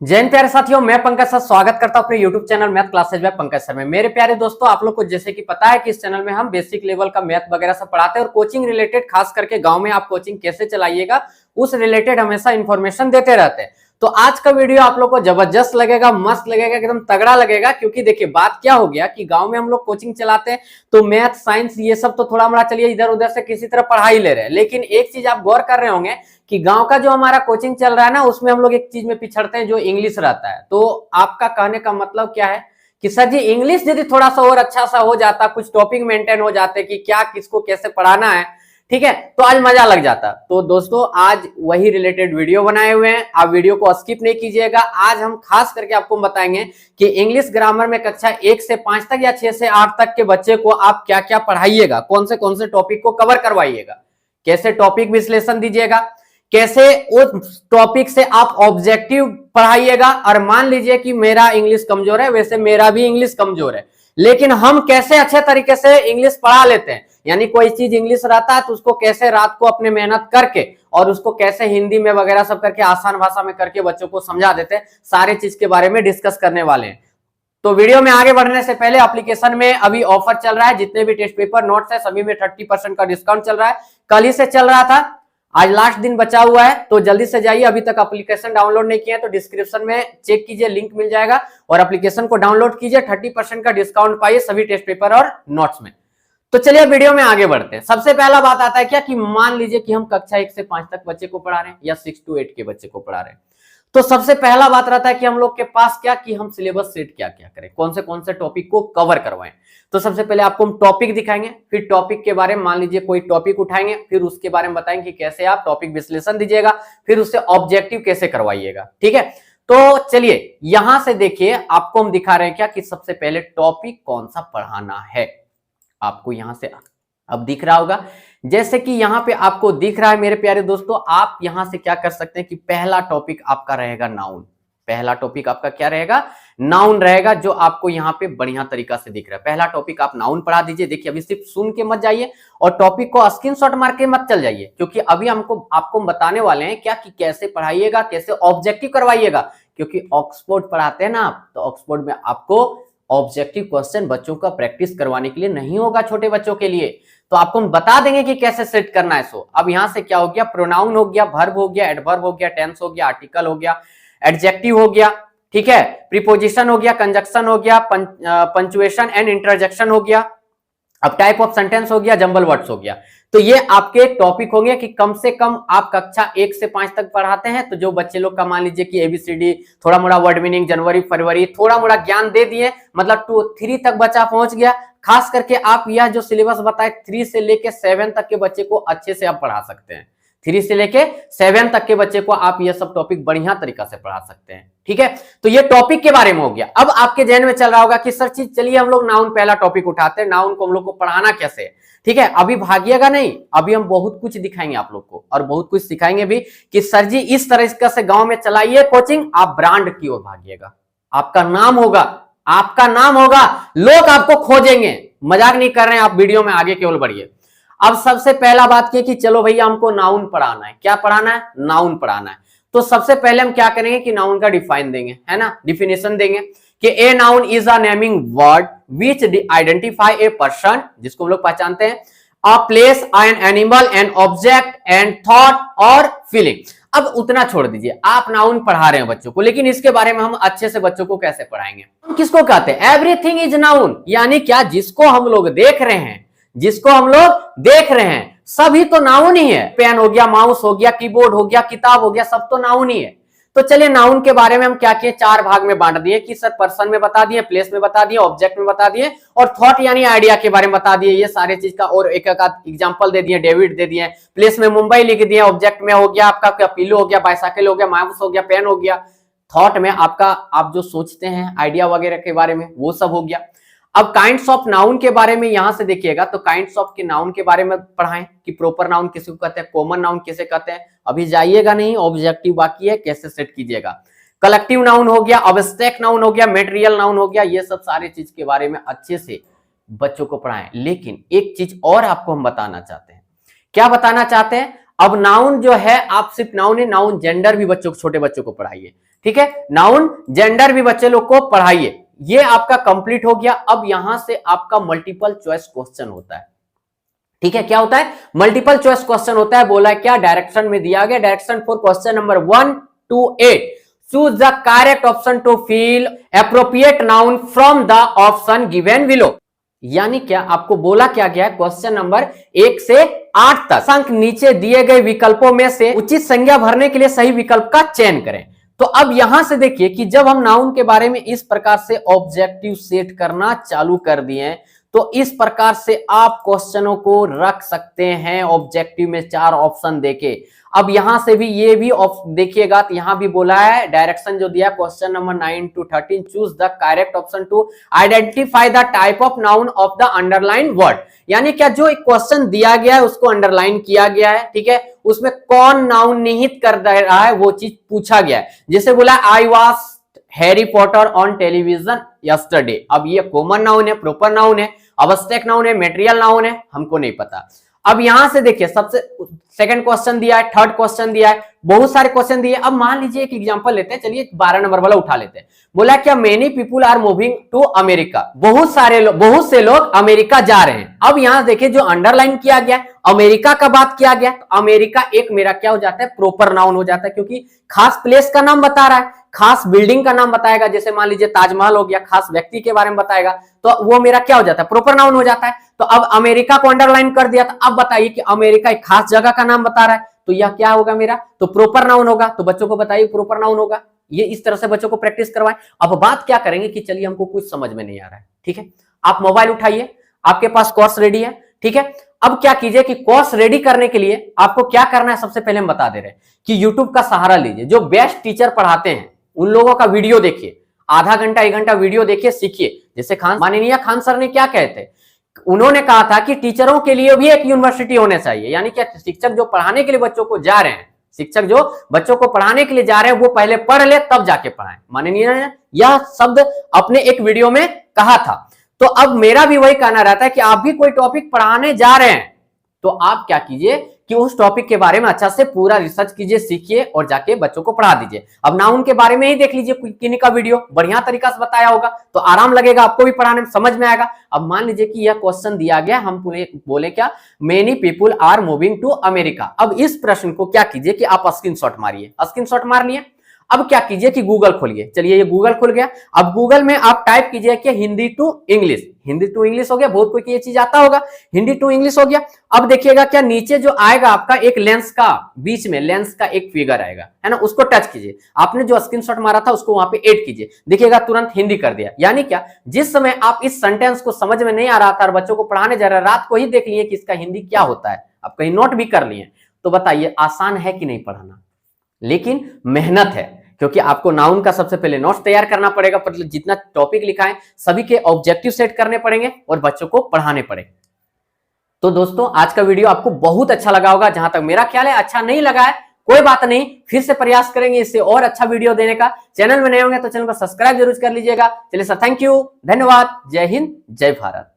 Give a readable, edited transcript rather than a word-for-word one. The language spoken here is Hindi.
जय हिंद प्यारे साथियों, मैं पंकज सर स्वागत करता हूं अपने YouTube channel math classes by Pankaj sir में। मेरे प्यारे दोस्तों, आप लोग को जैसे कि पता है कि इस चैनल में हम बेसिक लेवल का मैथ वगैरह सब पढ़ाते हैं और कोचिंग रिलेटेड, खास करके गांव में आप कोचिंग कैसे चलाइएगा उस रिलेटेड हमेशा इंफॉर्मेशन देते रहते हैं। तो आज का वीडियो आप लोग को जबरदस्त लगेगा, मस्त लगेगा, एकदम तगड़ा लगेगा। क्योंकि देखिए बात क्या हो गया कि गांव में हम लोग कोचिंग चलाते हैं तो मैथ साइंस ये सब तो थोड़ा मोड़ा चलिए इधर उधर से किसी तरह पढ़ा ही ले रहे हैं, लेकिन एक चीज आप गौर कर रहे होंगे कि गांव का जो हमारा कोचिंग चल रहा है ना, उसमें हम लोग एक चीज में पिछड़ते हैं जो इंग्लिश रहता है। तो आपका कहने का मतलब क्या है कि सर जी इंग्लिश यदि थोड़ा सा और अच्छा सा हो जाता, कुछ टॉपिक मेंटेन हो जाते कि क्या किसको कैसे पढ़ाना है, ठीक है, तो आज मजा लग जाता। तो दोस्तों आज वही रिलेटेड वीडियो बनाए हुए हैं, आप वीडियो को स्किप नहीं कीजिएगा। आज हम खास करके आपको बताएंगे कि इंग्लिश ग्रामर में कक्षा 1 से 5 तक या 6 से 8 तक के बच्चे को आप क्या क्या पढ़ाइएगा, कौन से टॉपिक को कवर करवाइएगा, कैसे टॉपिक विश्लेषण दीजिएगा, कैसे उस टॉपिक से आप ऑब्जेक्टिव पढ़ाइएगा। और मान लीजिए कि मेरा इंग्लिश कमजोर है, वैसे मेरा भी इंग्लिश कमजोर है, लेकिन हम कैसे अच्छे तरीके से इंग्लिश पढ़ा लेते हैं, यानी कोई चीज इंग्लिश रहता है तो उसको कैसे रात को अपने मेहनत करके और उसको कैसे हिंदी में वगैरह सब करके आसान भाषा में करके बच्चों को समझा देते हैं, सारे चीज के बारे में डिस्कस करने वाले हैं। तो वीडियो में आगे बढ़ने से पहले एप्लीकेशन में अभी ऑफर चल रहा है, जितने भी टेस्ट पेपर नोट्स है सभी में 30% का डिस्काउंट चल रहा है। कल ही से चल रहा था, आज लास्ट दिन बचा हुआ है, तो जल्दी से जाइए। अभी तक एप्लीकेशन डाउनलोड नहीं किया तो डिस्क्रिप्शन में चेक कीजिए, लिंक मिल जाएगा और एप्लीकेशन को डाउनलोड कीजिए। 30% का डिस्काउंट पाइए सभी टेस्ट पेपर और नोट्स में। तो चलिए वीडियो में आगे बढ़ते हैं। सबसे पहला बात आता है क्या कि मान लीजिए कि हम कक्षा 1 से 5 तक बच्चे को पढ़ा रहे हैं या 6 to 8 के बच्चे को पढ़ा रहे हैं, तो सबसे पहला बात रहता है कि हम लोग के पास क्या कि हम सिलेबस सेट क्या क्या करें, कौन से टॉपिक को कवर करवाएं। तो सबसे पहले आपको हम टॉपिक दिखाएंगे, फिर टॉपिक के बारे में मान लीजिए कोई टॉपिक उठाएंगे, फिर उसके बारे में बताएंगे कि कैसे आप टॉपिक विश्लेषण दीजिएगा, फिर उससे ऑब्जेक्टिव कैसे करवाइएगा, ठीक है। तो चलिए यहां से देखिए, आपको हम दिखा रहे हैं क्या कि सबसे पहले टॉपिक कौन सा पढ़ाना है। आपको यहां से अब दिख रहा होगा, जैसे कि यहां पे आपको दिख रहा है मेरे प्यारे दोस्तों। आप यहां से क्या कर सकते हैं कि पहला टॉपिक आपका रहेगा नाउन। पहला टॉपिक आपका क्या रहेगा, नाउन रहेगा, जो आपको यहां पे बढ़िया तरीका से दिख रहा है। पहला टॉपिक आप नाउन पढ़ा दीजिए। देखिए अभी सिर्फ सुन के मत जाइए और टॉपिक को स्क्रीनशॉट मार के मत चल जाइए, क्योंकि अभी आपको बताने वाले हैं क्या कि कैसे पढ़ाइएगा, कैसे ऑब्जेक्टिव करवाइएगा। क्योंकि ऑक्सफोर्ड पढ़ाते हैं ना आप, तो ऑक्सफोर्ड में आपको ऑब्जेक्टिव क्वेश्चन बच्चों का प्रैक्टिस करवाने के लिए नहीं होगा, छोटे बच्चों के लिए। तो आपको हम बता देंगे कि कैसे सेट करना है। सो अब यहां से क्या हो गया, प्रोनाउन हो गया, वर्ब हो गया, एडवर्ब हो गया, टेंस हो गया, आर्टिकल हो गया, एडजेक्टिव हो गया, ठीक है, प्रीपोजिशन हो गया, कंजक्शन हो गया, पंचुएशन एंड इंटरजेक्शन हो गया, अब टाइप ऑफ सेंटेंस हो गया, जंबल वर्ड्स हो गया। तो ये आपके टॉपिक होंगे कि कम से कम आप कक्षा 1 से 5 तक पढ़ाते हैं, तो जो बच्चे लोग का मान लीजिए कि एबीसीडी, थोड़ा मोड़ा वर्ड मीनिंग, जनवरी फरवरी, थोड़ा मोड़ा ज्ञान दे दिए, मतलब 2 3 तक बच्चा पहुंच गया। खास करके आप यह जो सिलेबस बताए 3 से लेके 7 तक के बच्चे को अच्छे से आप पढ़ा सकते हैं। 3 से लेके 7 तक के बच्चे को आप ये सब टॉपिक बढ़िया तरीका से पढ़ा सकते हैं, ठीक है। तो ये टॉपिक के बारे में हो गया। अब आपके जहन में चल रहा होगा कि सर चलिए हम लोग नाउन पहला टॉपिक उठाते हैं, नाउन को हम लोग को पढ़ाना कैसे है, ठीक है। अभी भागिएगा नहीं, अभी हम बहुत कुछ दिखाएंगे आप लोग को और बहुत कुछ सिखाएंगे भी कि सर जी इस तरह से गांव में चलाइए कोचिंग, आप ब्रांड की ओर भागिएगा, आपका नाम होगा, आपका नाम होगा, लोग आपको खोजेंगे। मजाक नहीं कर रहे हैं, आप वीडियो में आगे केवल बढ़िए। अब सबसे पहला बात की कि चलो भैया हमको नाउन पढ़ाना है। क्या पढ़ाना है, नाउन पढ़ाना है। तो सबसे पहले हम क्या करेंगे कि नाउन का डिफाइन देंगे, है ना, डिफिनेशन देंगे कि a noun is a naming word which identify a person, जिसको हम लोग पहचानते हैं, a place, an animal, an object, and thought और फीलिंग। अब उतना छोड़ दीजिए, आप नाउन पढ़ा रहे हैं बच्चों को, लेकिन इसके बारे में हम अच्छे से बच्चों को कैसे पढ़ाएंगे। किसको कहते हैं, एवरीथिंग इज नाउन, यानी क्या, जिसको हम लोग देख रहे हैं, जिसको हम लोग देख रहे हैं सभी तो नाउन ही है। पेन हो गया, माउस हो गया, कीबोर्ड हो गया, किताब हो गया, सब तो नाउन ही है। तो चलिए नाउन के बारे में हम क्या किए, 4 भाग में बांट दिए कि सर पर्सन में बता दिए, प्लेस में बता दिए, ऑब्जेक्ट में बता दिए और थॉट यानी आइडिया के बारे में बता दिए। ये सारे चीज का और एक एग्जांपल दे दिए, डेविड दे दिए, प्लेस में मुंबई लिख दिए, ऑब्जेक्ट में हो गया आपका पिलो हो गया, बाइसाइकिल हो गया, माउस हो गया, पेन हो गया, थॉट में आपका आप जो सोचते हैं आइडिया वगैरह के बारे में वो सब हो गया। अब काइंड्स ऑफ नाउन के बारे में यहां से देखिएगा, तो काइंड्स ऑफ के नाउन के बारे में पढ़ाएं कि प्रॉपर नाउन किसे को कहते हैं, कॉमन नाउन किसे कहते हैं। अभी जाइएगा नहीं, ऑब्जेक्टिव बाकी है, कैसे सेट कीजिएगा। कलेक्टिव नाउन हो गया, अब्स्ट्रैक्ट नाउन हो गया, मटेरियल नाउन हो गया, ये सब सारी चीज के बारे में अच्छे से बच्चों को पढ़ाएं। लेकिन एक चीज और आपको हम बताना चाहते हैं। क्या बताना चाहते हैं, अब नाउन जो है आप सिर्फ नाउन है, नाउन जेंडर भी बच्चों को, छोटे बच्चों को पढ़ाइए, ठीक है, नाउन जेंडर भी बच्चे लोग को पढ़ाइए। ये आपका कंप्लीट हो गया। अब यहां से आपका मल्टीपल चॉइस क्वेश्चन होता है। ठीक है, क्या होता है? मल्टीपल चॉइस क्वेश्चन होता है। बोला क्या? डायरेक्शन में दिया गया, direction for question number 1 to 8, choose the correct option to fill appropriate noun from the option given below. यानी क्या आपको बोला क्या गया? क्वेश्चन नंबर 1 से 8 तक अंक नीचे दिए गए विकल्पों में से उचित संज्ञा भरने के लिए सही विकल्प का चयन करें। तो अब यहां से देखिए कि जब हम नाउन के बारे में इस प्रकार से ऑब्जेक्टिव सेट करना चालू कर दिए, तो इस प्रकार से आप क्वेश्चनों को रख सकते हैं ऑब्जेक्टिव में 4 ऑप्शन देके। अब यहां से भी ये भी देखिएगा, तो यहां भी बोला है डायरेक्शन जो दिया question number 9 to 13, choose the correct option to identify the type of noun of the underline word. यानी क्या जो एक क्वेश्चन दिया गया है उसको अंडरलाइन किया गया है, ठीक है, उसमें कौन नाउन निहित कर रहा है वो चीज पूछा गया है। जैसे बोला I was Harry Potter on television yesterday. अब ये कॉमन नाउन है, प्रॉपर नाउन है, अब्स्ट्रैक्ट नाउन है, मटेरियल नाउन है, हमको नहीं पता। अब यहां से देखिए सबसे सेकंड क्वेश्चन दिया है, थर्ड क्वेश्चन दिया है, बहुत सारे क्वेश्चन दिए। अब मान लीजिए एक एग्जांपल लेते हैं, चलिए 12 नंबर वाला उठा लेते हैं। बोला क्या? Many people are moving to America. बहुत से लोग अमेरिका जा रहे हैं। अब यहां देखिए जो अंडरलाइन किया गया अमेरिका का बात किया गया, तो अमेरिका एक मेरा क्या हो जाता है? प्रॉपर नाउन हो जाता है, क्योंकि खास प्लेस का नाम बता रहा है, खास बिल्डिंग का नाम बताएगा। जैसे मान लीजिए ताजमहल हो गया, खास व्यक्ति के बारे में बताएगा, तो वो मेरा क्या हो जाता है? प्रॉपर नाउन हो जाता है। तो अब अमेरिका को अंडरलाइन कर दिया, तो अब बताइए कि अमेरिका एक खास जगह का नाम बता रहा है, तो यह क्या होगा मेरा? तो प्रॉपर नाउन होगा। तो बच्चों को बताइए प्रॉपर नाउन होगा। ये इस तरह से बच्चों को प्रैक्टिस करवाएं। अब बात क्या करेंगे कि चलिए हमको कुछ समझ में नहीं आ रहा है, ठीक है, आप मोबाइल उठाइए, आपके पास कोर्स रेडी है, ठीक है। अब क्या कीजिए कि कोर्स रेडी करने के लिए आपको क्या करना है, सबसे पहले हम बता दे रहे हैं कि यूट्यूब का सहारा लीजिए। जो बेस्ट टीचर पढ़ाते हैं उन लोगों का वीडियो देखिए, आधा घंटा 1 घंटा वीडियो देखिए, सीखिए। जैसे माननीय खान सर ने क्या कहते, उन्होंने कहा था कि टीचरों के लिए भी एक यूनिवर्सिटी होने चाहिए। यानी क्या शिक्षक जो पढ़ाने के लिए बच्चों को जा रहे हैं, शिक्षक जो बच्चों को पढ़ाने के लिए जा रहे हैं, वो पहले पढ़ ले तब जाके पढ़ाएं। माननीय ने यह शब्द अपने एक वीडियो में कहा था। तो अब मेरा भी वही कहना रहता है कि आप भी कोई टॉपिक पढ़ाने जा रहे हैं, तो आप क्या कीजिए कि उस टॉपिक के बारे में अच्छा से पूरा रिसर्च कीजिए, सीखिए और जाके बच्चों को पढ़ा दीजिए। अब नाउन के बारे में ही देख लीजिए, किन्हीं का वीडियो बढ़िया तरीका से बताया होगा, तो आराम लगेगा, आपको भी पढ़ाने में समझ में आएगा। अब मान लीजिए कि यह क्वेश्चन दिया गया, हम बोले क्या? Many people are moving to America. अब इस प्रश्न को क्या कीजिए कि आप स्क्रीनशॉट मारिए। स्क्रीनशॉट मार लिए। अब क्या कीजिए कि गूगल खोलिए। चलिए ये गूगल खुल गया। अब गूगल में आप टाइप कीजिए कि Hindi to English. Hindi to English हो गया, बहुत कोई ये चीज आता होगा, हिंदी टू इंग्लिश हो गया। अब देखिएगा क्या नीचे जो आएगा आपका एक लेंस का, बीच में लेंस का एक फिगर आएगा, है ना, उसको टच कीजिए। आपने जो स्क्रीनशॉट मारा था उसको वहां पे ऐड कीजिए, देखिएगा तुरंत हिंदी कर दिया। यानी क्या, जिस समय आप इस सेंटेंस को समझ में नहीं आ रहा था और बच्चों को पढ़ाने जा रहे, रात को ही देख लिए कि इसका हिंदी क्या होता है, आप कहीं नोट भी कर लिए, तो बताइए आसान है कि नहीं पढ़ाना? लेकिन मेहनत है, क्योंकि आपको नाउन का सबसे पहले नोट्स तैयार करना पड़ेगा, मतलब जितना टॉपिक लिखा है सभी के ऑब्जेक्टिव सेट करने पड़ेंगे और बच्चों को पढ़ाने पड़ेंगे। तो दोस्तों आज का वीडियो आपको बहुत अच्छा लगा होगा, जहां तक मेरा ख्याल है। अच्छा नहीं लगा है कोई बात नहीं, फिर से प्रयास करेंगे इससे और अच्छा वीडियो देने का। चैनल में नए होंगे तो चैनल को सब्सक्राइब जरूर कर लीजिएगा। चलिए सर, थैंक यू, धन्यवाद, जय हिंद, जय भारत।